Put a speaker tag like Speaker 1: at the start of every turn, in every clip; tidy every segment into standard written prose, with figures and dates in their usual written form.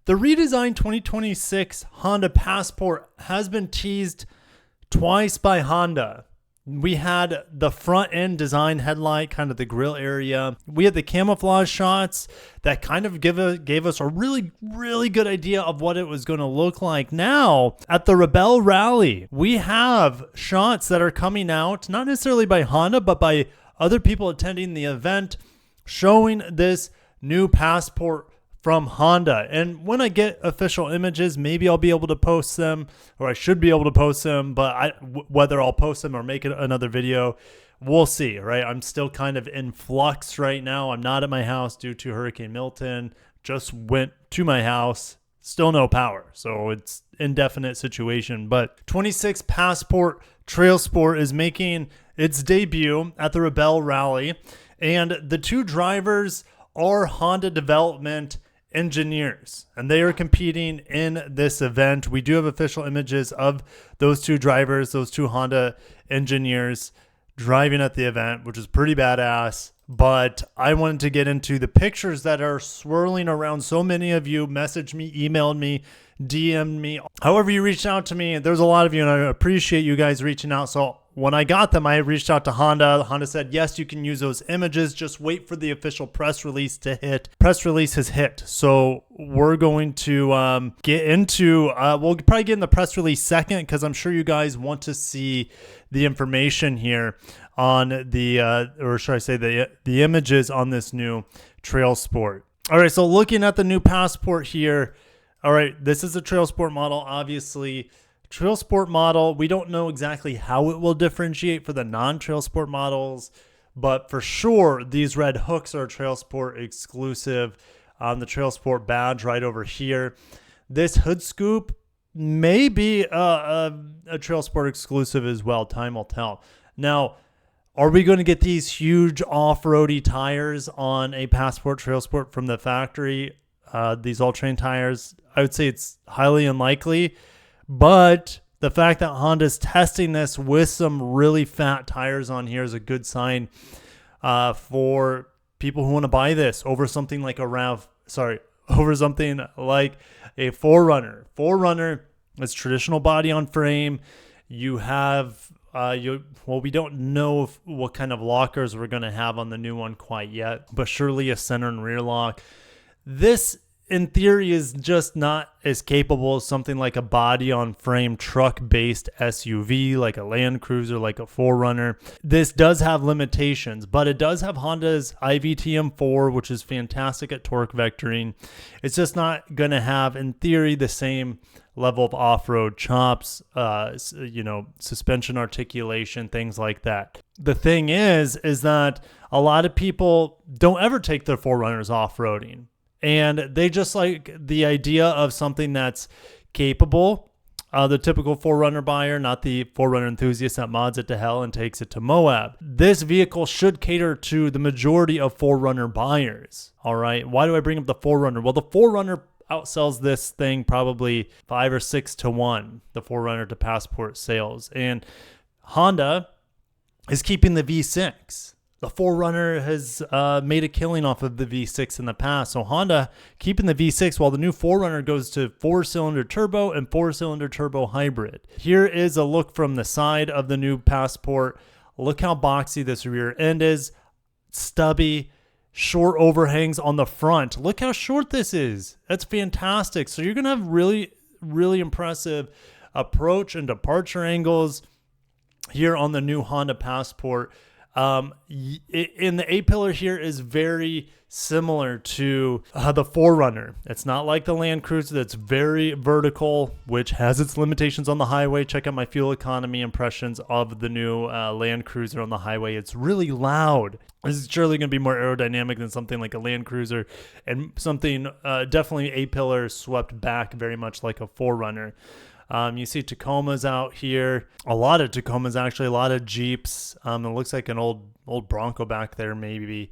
Speaker 1: The redesigned 2026 Honda Passport has been teased twice by Honda. We had the front end design headlight, kind of the grill area. We had the camouflage shots that kind of gave us a really, really good idea of what it was going to look like. Now, at the Rebelle Rally, we have shots that are coming out, not necessarily by Honda, but by other people attending the event, showing this new Passport from Honda. And when I get official images, maybe I'll be able to post them, or I should be able to post them, but whether I'll post them or make it another video, we'll see, right? I'm still kind of in flux right now. I'm not at my house due to Hurricane Milton. Just went to my house, still no power. So it's indefinite situation. But 26 Passport TrailSport is making its debut at the Rebelle Rally. And the two drivers are Honda development engineers, and they are competing in this event. We do have official images of those two drivers, those two Honda engineers driving at the event, which is pretty badass. But I wanted to get into the pictures that are swirling around. So many of you messaged me, emailed me, DM'd me. However you reached out to me, there's a lot of you, and I appreciate you guys reaching out. So when I got them, I reached out to Honda. Honda said, yes, you can use those images. Just wait for the official press release to hit. Press release has hit. So we're going to get into, we'll probably get in the press release second, because I'm sure you guys want to see the information here on the, or should I say the images on this new TrailSport. All right, so looking at the new Passport here. All right, this is a TrailSport model, obviously. TrailSport model, we don't know exactly how it will differentiate for the non-TrailSport models, but for sure these red hooks are TrailSport exclusive. The TrailSport badge right over here. This hood scoop may be a TrailSport exclusive as well. Time will tell. Now, are we going to get these huge off-roady tires on a Passport TrailSport from the factory? These all-terrain tires, I would say it's highly unlikely. But the fact that Honda's testing this with some really fat tires on here is a good sign for people who want to buy this over something like over something like a 4Runner. 4Runner is traditional body on frame. You have, we don't know what kind of lockers we're going to have on the new one quite yet, but surely a center and rear lock. This, in theory, is just not as capable as something like a body-on-frame truck-based SUV, like a Land Cruiser, like a 4Runner. This does have limitations, but it does have Honda's IVTM4, which is fantastic at torque vectoring. It's just not going to have, in theory, the same level of off-road chops, suspension articulation, things like that. The thing is that a lot of people don't ever take their 4Runners off-roading. And they just like the idea of something that's capable. The typical 4Runner buyer, not the 4Runner enthusiast that mods it to hell and takes it to Moab. This vehicle should cater to the majority of 4Runner buyers. All right. Why do I bring up the 4Runner? Well, the 4Runner outsells this thing probably 5 or 6 to 1, the 4Runner to Passport sales. And Honda is keeping the V6. The 4Runner has made a killing off of the V6 in the past. So Honda keeping the V6 while the new 4Runner goes to 4-cylinder turbo and 4-cylinder turbo hybrid. Here is a look from the side of the new Passport. Look how boxy this rear end is. Stubby, short overhangs on the front. Look how short this is. That's fantastic. So you're going to have really, really impressive approach and departure angles here on the new Honda Passport. In the A-pillar here is very similar to the 4Runner. It's not like the Land Cruiser that's very vertical, which has its limitations on the highway. Check out my fuel economy impressions of the new Land Cruiser on the highway. It's really loud. This is surely going to be more aerodynamic than something like a Land Cruiser, and something definitely A-pillar swept back very much like a 4Runner. You see Tacomas out here, a lot of Tacomas actually, a lot of Jeeps. It looks like an old Bronco back there maybe.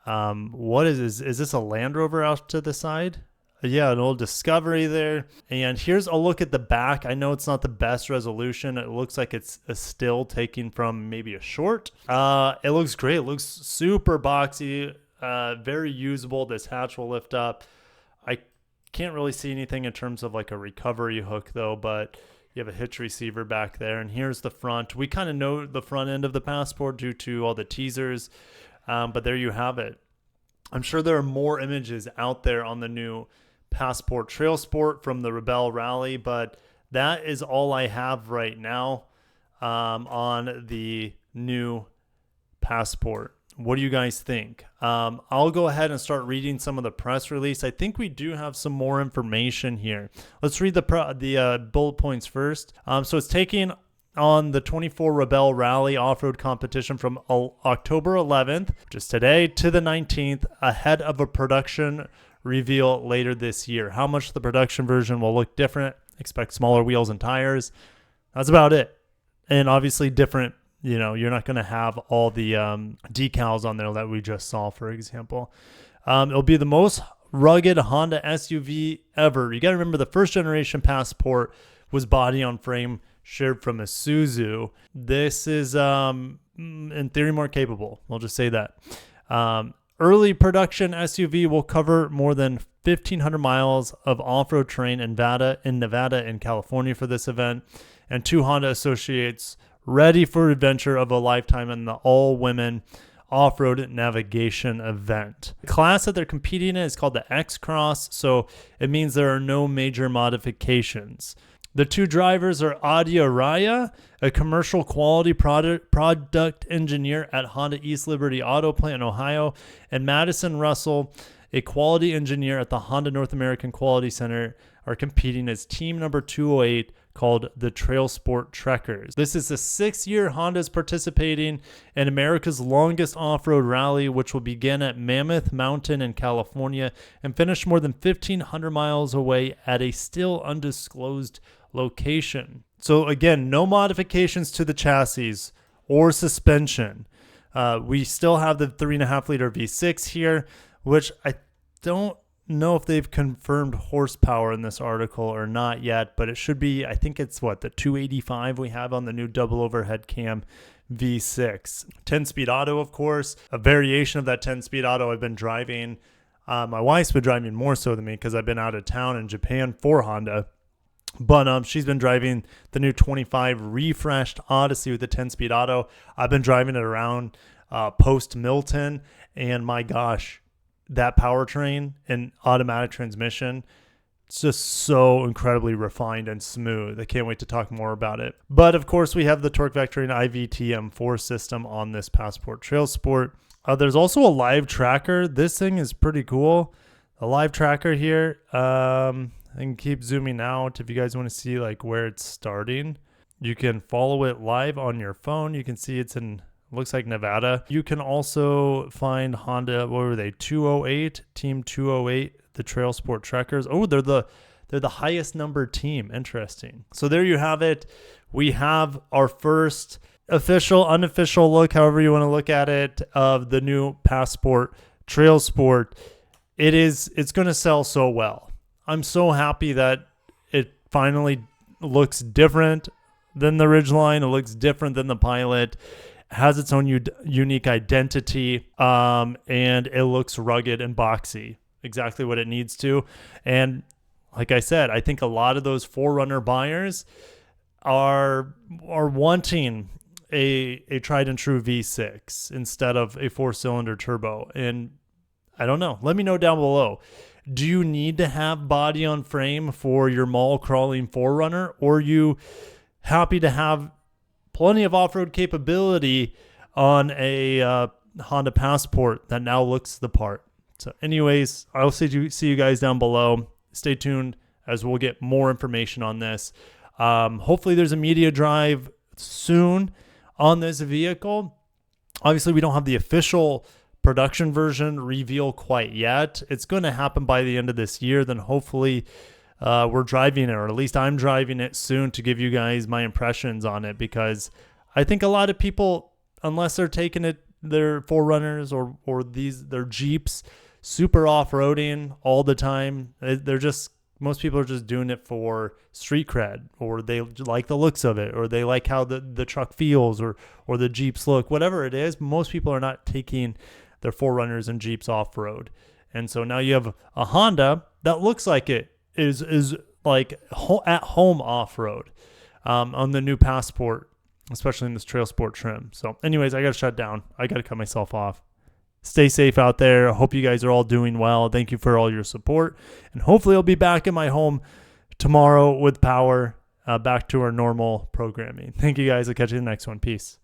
Speaker 1: What is this a Land Rover out to the side? Yeah, an old Discovery there. And here's a look at the back. I know it's not the best resolution. It looks like it's a still taken from maybe a short. It looks great. It looks super boxy, very usable. This hatch will lift up. I Can't really see anything in terms of like a recovery hook though, but you have a hitch receiver back there. And here's the front. We kind of know the front end of the Passport due to all the teasers, but there you have it. I'm sure there are more images out there on the new Passport TrailSport from the Rebelle Rally, but that is all I have right now on the new Passport. What do you guys think? I'll go ahead and start reading some of the press release. I think we do have some more information here. Let's read the bullet points first. So it's taking on the 24 Rebelle Rally off-road competition from October 11th, just today, to the 19th, ahead of a production reveal later this year. How much the production version will look different? Expect smaller wheels and tires. That's about it. And obviously different. You're not going to have all the decals on there that we just saw, for example. It'll be the most rugged Honda SUV ever. You got to remember the first generation Passport was body on frame, shared from Isuzu. This is, in theory, more capable. We'll just say that. Early production SUV will cover more than 1,500 miles of off-road terrain in Nevada and California for this event, and 2 Honda associates ready for adventure of a lifetime in the all-women off-road navigation event. The class that they're competing in is called the X-Cross, so it means there are no major modifications. The 2 drivers are Adia Raya, a commercial quality product engineer at Honda East Liberty Auto Plant in Ohio, and Madison Russell, a quality engineer at the Honda North American Quality Center, are competing as team number 208 called the TrailSport Trekkers. This is the 6th year Honda's participating in America's longest off-road rally, which will begin at Mammoth Mountain in California and finish more than 1,500 miles away at a still undisclosed location. So again, no modifications to the chassis or suspension. We still have the 3.5 liter V6 here, which I don't know if they've confirmed horsepower in this article or not yet, but it should be, I think it's the 285 we have on the new double overhead cam V6. 10-speed auto, of course, a variation of that 10-speed auto I've been driving. My wife's been driving more so than me because I've been out of town in Japan for Honda. But she's been driving the new 25 refreshed Odyssey with the 10-speed auto. I've been driving it around post Milton, and my gosh, that powertrain and automatic transmission, it's just so incredibly refined and smooth. I can't wait to talk more about it. But of course, we have the Torque Vectoring IVT M4 system on this Passport TrailSport. There's also a live tracker. This thing is pretty cool. A live tracker here. I can keep zooming out if you guys want to see where it's starting. You can follow it live on your phone. You can see it's in, looks like Nevada. You can also find Honda, what were they, 208, Team 208, the TrailSport Trekkers. Oh, they're the highest numbered team. Interesting. So there you have it. We have our first official, unofficial look, however you want to look at it, of the new Passport TrailSport. It's going to sell so well. I'm so happy that it finally looks different than the Ridgeline. It looks different than the Pilot. It has its own unique identity, and it looks rugged and boxy, exactly what it needs to. And like I said, I think a lot of those 4Runner buyers are wanting a tried and true V6 instead of a 4-cylinder turbo. And I don't know. Let me know down below. Do you need to have body on frame for your mall crawling 4Runner, or are you happy to have plenty of off-road capability on a Honda Passport that now looks the part? So anyways, I'll see you guys down below. Stay tuned as we'll get more information on this. Hopefully there's a media drive soon on this vehicle. Obviously, we don't have the official production version reveal quite yet. It's going to happen by the end of this year. Then hopefully we're driving it, or at least I'm driving it soon to give you guys my impressions on it, because I think a lot of people, unless they're taking it, their 4Runners or their Jeeps, super off-roading all the time. Most people are just doing it for street cred, or they like the looks of it, or they like how the truck feels, or the Jeeps look, whatever it is. Most people are not taking their 4Runners and Jeeps off-road. And so now you have a Honda that looks like it is like at home off-road on the new Passport, especially in this TrailSport trim. So anyways, I got to shut down. I got to cut myself off. Stay safe out there. I hope you guys are all doing well. Thank you for all your support. And hopefully I'll be back in my home tomorrow with power, back to our normal programming. Thank you guys. I'll catch you in the next one. Peace.